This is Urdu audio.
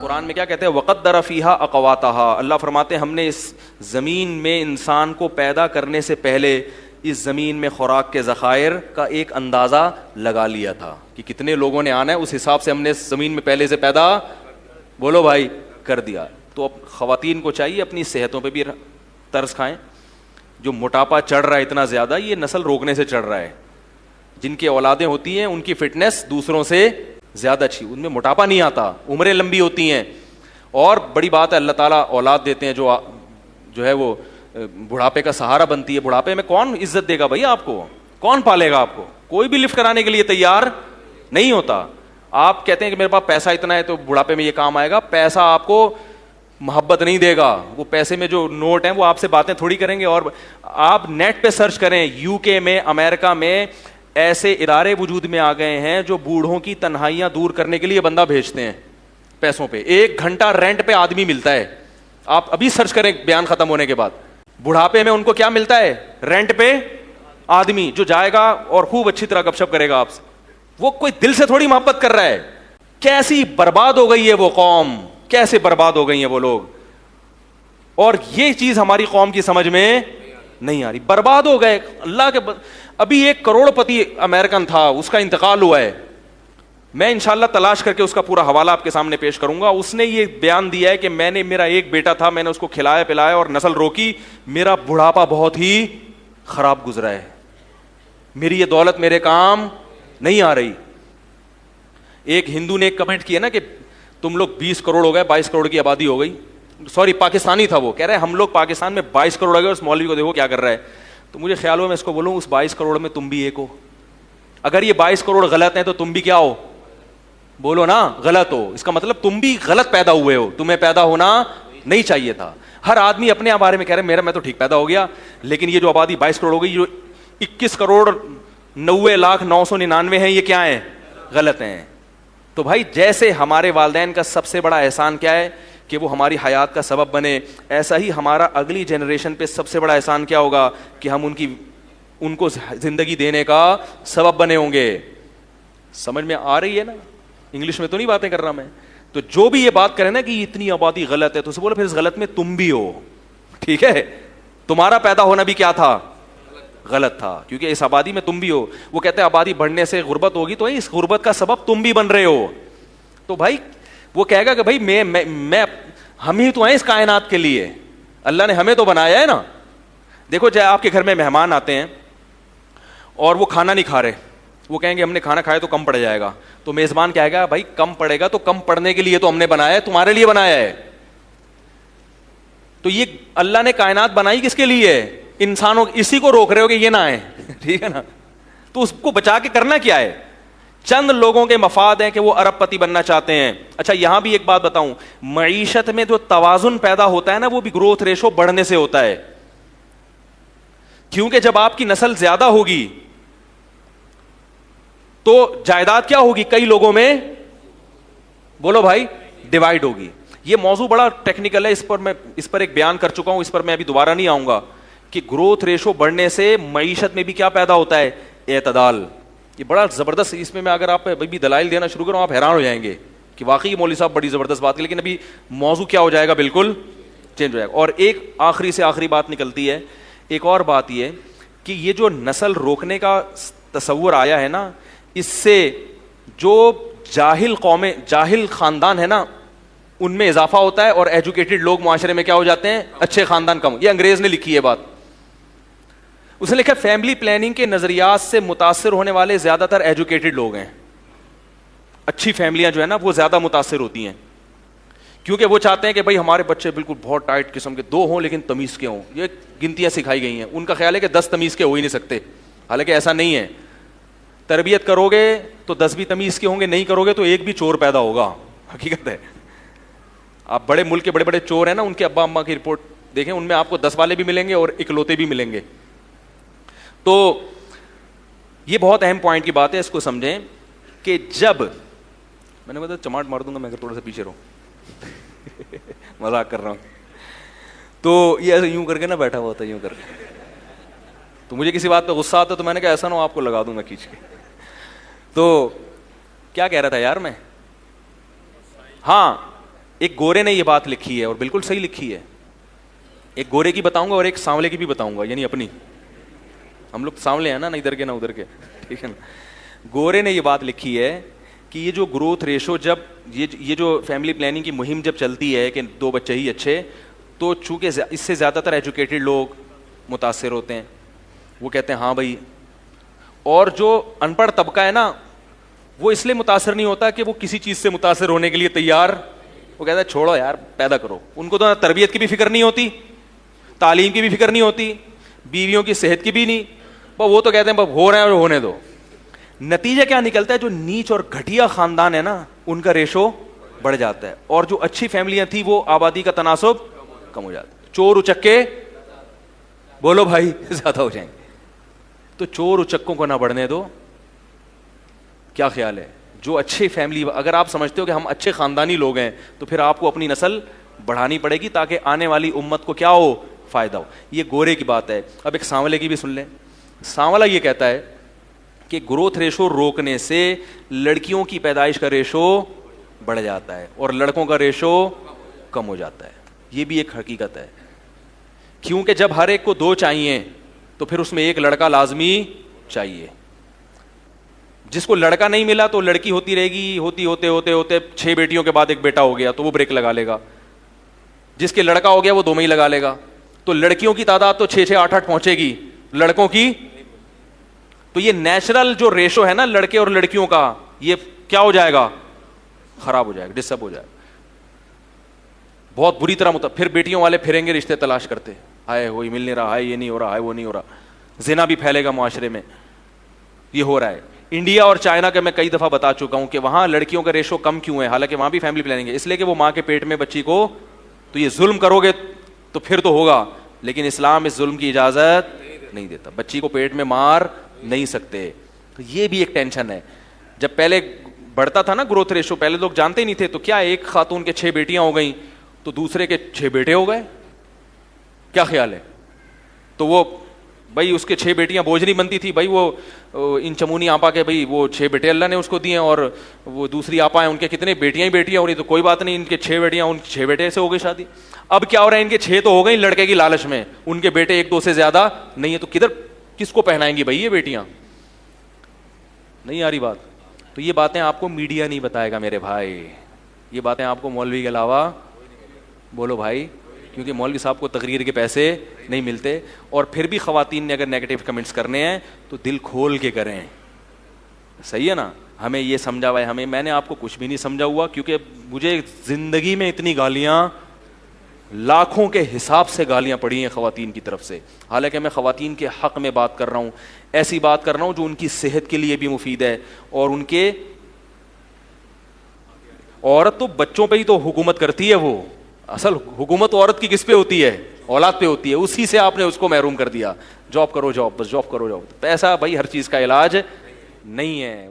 قرآن میں کیا کہتے ہیں؟ وَقَدَّرَ فِيهَا أَقْوَاتَهَا. اللہ فرماتے ہیں ہم نے اس زمین میں انسان کو پیدا کرنے سے پہلے اس زمین میں خوراک کے ذخائر کا ایک اندازہ لگا لیا تھا کہ کتنے لوگوں نے آنا ہے، اس حساب سے ہم نے اس زمین میں پہلے سے پیدا بولو بھائی کر دیا. تو اب خواتین کو چاہیے اپنی صحتوں پہ بھی ترس کھائیں. جو موٹاپا چڑھ رہا ہے اتنا زیادہ، یہ نسل روکنے سے چڑھ رہا ہے. جن کی اولادیں ہوتی ہیں ان کی فٹنس دوسروں سے زیادہ اچھی، ان میں موٹاپا نہیں آتا، عمریں لمبی ہوتی ہیں. اور بڑی بات ہے اللہ تعالیٰ اولاد دیتے ہیں جو ہے وہ بڑھاپے کا سہارا بنتی ہے. بڑھاپے میں کون عزت دے گا بھائی آپ کو؟ کون پالے گا آپ کو؟ کوئی بھی لفٹ کرانے کے لیے تیار نہیں ہوتا. آپ کہتے ہیں کہ میرے پاس پیسہ اتنا ہے تو بڑھاپے میں یہ کام آئے گا. پیسہ آپ کو محبت نہیں دے گا. وہ پیسے میں جو نوٹ ہیں وہ آپ سے باتیں تھوڑی کریں گے. اور آپ نیٹ پہ سرچ کریں، یو کے میں، امریکہ میں ایسے ادارے وجود میں آ گئے ہیں جو بوڑھوں کی تنہائیاں دور کرنے کے لیے بندہ بھیجتے ہیں پیسوں پہ. 1 گھنٹہ رینٹ پہ آدمی ملتا ہے. آپ ابھی سرچ کریں بیان ختم ہونے کے بعد. بڑھاپے میں ان کو کیا ملتا ہے؟ رینٹ پہ آدمی جو جائے گا اور خوب اچھی طرح گپ شپ کرے گا آپ سے. وہ کوئی دل سے تھوڑی محبت کر رہا ہے. کیسی برباد ہو گئی ہے وہ قوم، کیسے برباد ہو گئی ہیں وہ لوگ. اور یہ چیز ہماری قوم کی سمجھ میں نہیں آ رہی. برباد ہو گئے. اللہ کے ابھی 1 کروڑ پتی امریکن تھا، اس کا انتقال ہوا ہے. میں انشاءاللہ تلاش کر کے اس کا پورا حوالہ آپ کے سامنے پیش کروں گا. اس نے یہ بیان دیا ہے کہ میرا ایک بیٹا تھا، میں نے اس کو کھلایا پلایا اور نسل روکی، میرا بڑھاپا بہت ہی خراب گزرا ہے، میری یہ دولت میرے کام نہیں آ رہی. ایک ہندو نے ایک کمنٹ کیا نا کہ تم لوگ 20 کروڑ ہو گئے، 22 کروڑ کی آبادی ہو گئی. سوری پاکستانی تھا وہ، کہہ رہے ہیں ہم لوگ پاکستان میں 22 کروڑ ہو گئے، اس مولوی کو دیکھو کیا کر رہا ہے. تو مجھے خیال ہوا میں اس کو بولوں اس 22 کروڑ میں تم بھی ایک ہو. اگر یہ 22 کروڑ غلط ہیں تو تم بھی کیا ہو؟ بولو نا غلط ہو. اس کا مطلب تم بھی غلط پیدا ہوئے ہو، تمہیں پیدا ہونا نہیں چاہیے تھا. ہر آدمی اپنے بارے میں کہہ رہے ہیں میں تو ٹھیک پیدا ہو گیا، لیکن یہ جو آبادی 22 کروڑ ہو گئی، جو 21 کروڑ 90,999 ہیں، یہ کیا ہیں؟ غلط ہیں. تو بھائی جیسے ہمارے والدین کا سب سے بڑا احسان کیا ہے کہ وہ ہماری حیات کا سبب بنے، ایسا ہی ہمارا اگلی جنریشن پہ سب سے بڑا احسان کیا ہوگا کہ ہم ان کو زندگی دینے کا سبب بنے ہوں گے. سمجھ میں آ رہی ہے نا؟ انگلش میں تو نہیں باتیں کر رہا میں. تو جو بھی یہ بات کرے نا کہ اتنی آبادی غلط ہے، تو اسے بولو پھر اس غلط میں تم بھی ہو. ٹھیک ہے، تمہارا پیدا ہونا بھی کیا تھا؟ غلط تھا، کیونکہ اس آبادی میں تم بھی ہو. وہ کہتے ہیں آبادی بڑھنے سے غربت ہوگی، تو اس غربت کا سبب تم بھی بن رہے ہو. تو بھائی وہ کہے گا کہ بھائی میں ہم ہی تو ہیں اس کائنات کے لیے، اللہ نے ہمیں تو بنایا ہے نا. دیکھو جائے آپ کے گھر میں مہمان آتے ہیں اور وہ کھانا نہیں کھا رہے، وہ کہیں گے ہم نے کھانا کھایا تو کم پڑ جائے گا. تو میزبان کہے گا بھائی کم پڑے گا تو کم پڑنے کے لیے تو ہم نے بنایا ہے، تمہارے لیے بنایا ہے. تو یہ اللہ نے کائنات بنائی کس کے لیے؟ انسانوں. اسی کو روک رہے ہو کہ یہ نہ آئے. ٹھیک ہے نا؟ تو اس کو بچا کے کرنا کیا ہے؟ چند لوگوں کے مفاد ہیں کہ وہ ارب پتی بننا چاہتے ہیں. اچھا یہاں بھی ایک بات بتاؤں، معیشت میں جو توازن پیدا ہوتا ہے نا، وہ بھی گروتھ ریشو بڑھنے سے ہوتا ہے. کیونکہ جب آپ کی نسل زیادہ ہوگی تو جائیداد کیا ہوگی؟ کئی لوگوں میں بولو بھائی ڈیوائڈ ہوگی. یہ موضوع بڑا ٹیکنیکل ہے، اس پر ایک بیان کر چکا ہوں، اس پر میں ابھی دوبارہ نہیں آؤں گا کہ گروتھ ریشو بڑھنے سے معیشت میں بھی کیا پیدا ہوتا ہے؟ اعتدال. یہ بڑا زبردست، اس میں اگر آپ ابھی بھی دلائل دینا شروع کروں آپ حیران ہو جائیں گے کہ واقعی مولوی صاحب بڑی زبردست بات ہے. لیکن ابھی موضوع کیا ہو جائے گا؟ بالکل چینج ہو جائے گا. اور ایک آخری سے آخری بات نکلتی ہے، ایک اور بات یہ کہ یہ جو نسل روکنے کا تصور آیا ہے نا، اس سے جو جاہل خاندان ہے نا ان میں اضافہ ہوتا ہے، اور ایجوکیٹڈ لوگ معاشرے میں کیا ہو جاتے ہیں؟ اچھے خاندان کم. یہ انگریز نے لکھی ہے بات. اس نے لکھا فیملی پلاننگ کے نظریات سے متاثر ہونے والے زیادہ تر ایجوکیٹڈ لوگ ہیں. اچھی فیملیاں جو ہے نا وہ زیادہ متاثر ہوتی ہیں، کیونکہ وہ چاہتے ہیں کہ بھائی ہمارے بچے بالکل بہت ٹائٹ قسم کے 2 ہوں لیکن تمیز کے ہوں. یہ گنتیاں سکھائی گئی ہیں. ان کا خیال ہے کہ 10 تمیز کے ہو ہی نہیں سکتے، حالانکہ ایسا نہیں ہے. تربیت کرو گے تو 10 بھی تمیز کے ہوں گے، نہیں کرو گے تو ایک بھی چور پیدا ہوگا. حقیقت ہے. آپ بڑے ملک کے بڑے بڑے چور ہیں نا، ان کے ابا اماں کی رپورٹ دیکھیں، ان میں آپ کو 10 والے بھی ملیں گے اور اکلوتے بھی ملیں گے. تو یہ بہت اہم پوائنٹ کی بات ہے، اس کو سمجھیں کہ جب میں نے بتا چماٹ مار دوں گا میں اگر تھوڑا سا پیچھے رہوں مذاق کر رہا ہوں. تو یہ ایسے یوں کر کے نا بیٹھا ہوا تھا، یوں کر کے. تو مجھے کسی بات پہ غصہ آتا تو میں نے کہا ایسا نہ ہو آپ کو لگا دوں میں کھینچ کے. تو کیا کہہ رہا تھا یار میں؟ ہاں ایک گورے نے یہ بات لکھی ہے اور بالکل صحیح لکھی ہے. ایک گورے کی بتاؤں گا اور ایک سانولے کی بھی بتاؤں گا, یعنی اپنی, ہم لوگ سانولے ہیں نا, نہ ادھر کے نہ ادھر کے, ٹھیک ہے نا. گورے نے یہ بات لکھی ہے کہ یہ جو گروتھ ریشو, جب یہ جو فیملی پلاننگ کی مہم جب چلتی ہے کہ 2 بچے ہی اچھے, تو چونکہ اس سے زیادہ تر ایجوکیٹڈ لوگ متاثر ہوتے ہیں, وہ کہتے ہیں ہاں بھائی, اور جو ان پڑھ طبقہ ہے نا وہ اس لیے متاثر نہیں ہوتا کہ وہ کسی چیز سے متاثر ہونے کے لیے تیار, وہ کہتا ہے چھوڑو یار پیدا کرو. ان کو تو تربیت کی بھی فکر نہیں ہوتی, تعلیم کی بھی فکر نہیں ہوتی, بیویوں کی صحت کی بھی نہیں, وہ تو کہتے ہیں ہو رہے ہیں اور ہونے دو. نتیجہ کیا نکلتا ہے, جو نیچ اور گھٹیا خاندان ہے نا ان کا ریشو بڑھ جاتا ہے, اور جو اچھی فیملیاں تھیں وہ آبادی کا تناسب کم ہو جاتا ہے. چور اچکے بولو بھائی زیادہ ہو جائیں گے, تو چور اچکوں کو نہ بڑھنے دو. کیا خیال ہے, جو اچھے فیملی, اگر آپ سمجھتے ہو کہ ہم اچھے خاندانی لوگ ہیں تو پھر آپ کو اپنی نسل بڑھانی پڑے گی تاکہ آنے والی امت کو کیا ہو, فائدہ ہو. یہ گورے کی بات ہے. اب ایک سانولے کی بھی سن لیں. سانولا یہ کہتا ہے کہ گروتھ ریشو روکنے سے لڑکیوں کی پیدائش کا ریشو بڑھ جاتا ہے اور لڑکوں کا ریشو کم ہو جاتا ہے. یہ بھی ایک حقیقت ہے, کیونکہ جب ہر ایک کو 2 چاہیے تو پھر اس میں ایک لڑکا لازمی چاہیے. جس کو لڑکا نہیں ملا تو لڑکی ہوتی رہے گی, ہوتے ہوتے 6 بیٹیوں کے بعد ایک بیٹا ہو گیا تو وہ بریک لگا لے گا. جس کے لڑکا ہو گیا وہ 2 میں ہی لگا لے گا. تو لڑکیوں کی تعداد تو 6 8 8 پہنچے گی, لڑکوں کی, تو یہ نیچرل جو ریشو ہے نا لڑکے اور لڑکیوں کا, یہ کیا ہو جائے گا, خراب ہو جائے گا, ڈسٹرب ہو جائے گا بہت بری طرح. پھر بیٹیوں والے پھریں گے رشتے تلاش کرتے, ہائے وہی مل نہیں رہا, ہائے یہ نہیں ہو رہا, ہائے وہ نہیں ہو رہا. زنا بھی پھیلے گا معاشرے میں, یہ ہو رہا ہے. انڈیا اور چائنا کا میں کئی دفعہ بتا چکا ہوں کہ وہاں لڑکیوں کا ریشو کم کیوں ہے, حالانکہ وہاں بھی فیملی پلاننگ ہے, اس لیے کہ وہ ماں کے پیٹ میں بچی کو, تو یہ ظلم کرو گے تو پھر تو ہوگا, لیکن اسلام اس ظلم کی اجازت نہیں دیتا. بچی کو پیٹ میں مار نہیں سکتے. تو یہ بھی ایک ٹینشن ہے. جب پہلے بڑھتا تھا نا گروتھ ریشو, پہلے لوگ جانتے ہی نہیں تھے, تو کیا ایک خاتون کے 6 بیٹیاں ہو گئیں تو دوسرے کے 6 بیٹے ہو گئے. کیا خیال ہے, تو وہ بھائی اس کے 6 بیٹیاں بوجھ نہیں بنتی تھی, بھائی وہ ان چمونی آپا کے بھائی وہ 6 بیٹے اللہ نے اس کو دیے, اور وہ دوسری آپا ہیں ان کے کتنے بیٹیاں ہی بیٹیاں ہو رہی, تو کوئی بات نہیں, ان کے 6 بیٹیاں, ان 6 بیٹے سے ہو گئی شادی. اب کیا ہو رہا ہے, ان کے 6 تو ہو گئی لڑکے کی لالچ میں, ان کے بیٹے 1 2 سے زیادہ نہیں ہے, تو کس کو پہنائیں گی بھائی یہ بیٹیاں, نہیں آ رہی بات. تو یہ باتیں آپ کو میڈیا نہیں بتائے گا میرے بھائی, یہ باتیں آپ کو مولوی کے علاوہ, بولو بھائی, کیونکہ مولوی صاحب کو تقریر کے پیسے نہیں ملتے. اور پھر بھی خواتین نے اگر نیگیٹو کمنٹس کرنے ہیں تو دل کھول کے کریں, صحیح ہے نا. ہمیں یہ سمجھا ہوا ہے, میں نے آپ کو کچھ بھی نہیں سمجھا ہوا, کیونکہ مجھے زندگی میں اتنی گالیاں, لاکھوں کے حساب سے گالیاں پڑی ہیں خواتین کی طرف سے. حالانکہ میں خواتین کے حق میں بات کر رہا ہوں, ایسی بات کر رہا ہوں جو ان کی صحت کے لیے بھی مفید ہے, اور ان کے, عورت تو بچوں پہ ہی تو حکومت کرتی ہے, وہ اصل حکومت عورت کی کس پہ ہوتی ہے, اولاد پہ ہوتی ہے. اسی سے آپ نے اس کو محروم کر دیا, جاب کرو جاب, بس جاب کرو جاب. پیسہ بھائی ہر چیز کا علاج نہیں ہے.